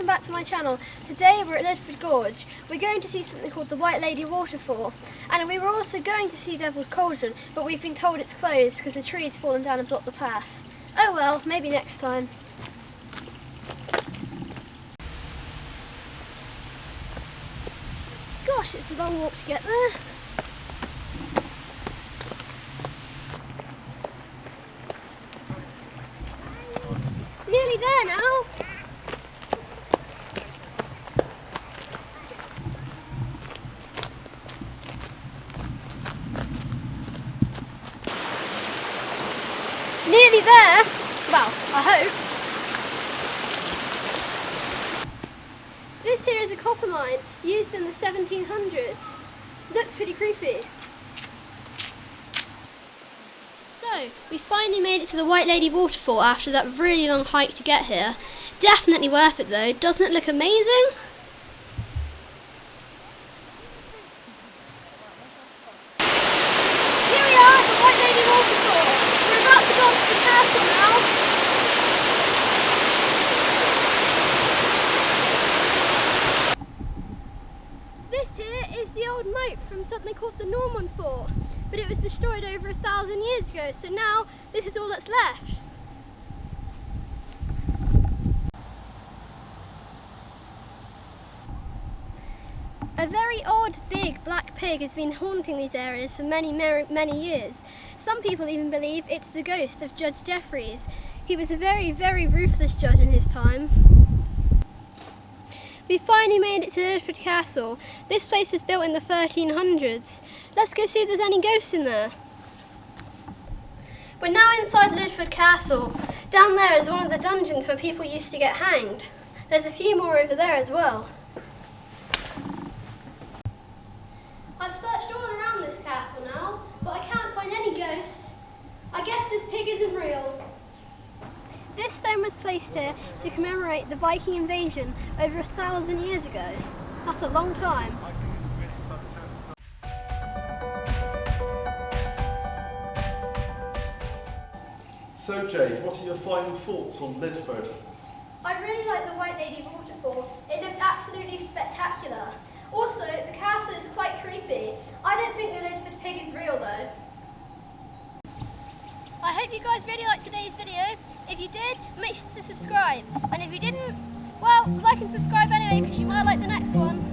back to my channel. Today we're at Lydford Gorge. We're going to see something called the White Lady Waterfall, and we were also going to see Devil's Cauldron, but we've been told it's closed because the tree's fallen down and blocked the path. Oh well, maybe next time. Gosh, it's a long walk to get there. Nearly there now. Nearly there. Well, I hope. This here is a copper mine used in the 1700s. Looks pretty creepy. So, we finally made it to the White Lady Waterfall after that really long hike to get here. Definitely worth it though. Doesn't it look amazing? Here we are at the White Lady Waterfall. We're about to go up to the castle now. This here is the old moat from something called the Norman Fort, but it was destroyed over 1,000 years ago, so now this is all that's left. A very odd big black pig has been haunting these areas for many years. Some people even believe it's the ghost of Judge Jeffreys. He was a very ruthless judge in his time. We finally made it to Lydford Castle. This place was built in the 1300s. Let's go see if there's any ghosts in there. We're now inside Lydford Castle. Down there is one of the dungeons where people used to get hanged. There's a few more over there as well. I've searched all around this castle now, but I can't find any ghosts. I guess this pig isn't real. This stone was placed here to commemorate the Viking invasion over 1,000 years ago. That's a long time. So Jade, what are your final thoughts on Lydford? I really like the White Lady Waterfall. It looked absolutely spectacular. Also, the castle is quite creepy. I don't think the Lydford pig is real though. I hope you guys really liked today's video. If you did, make sure to subscribe. And if you didn't, well, like and subscribe anyway because you might like the next one.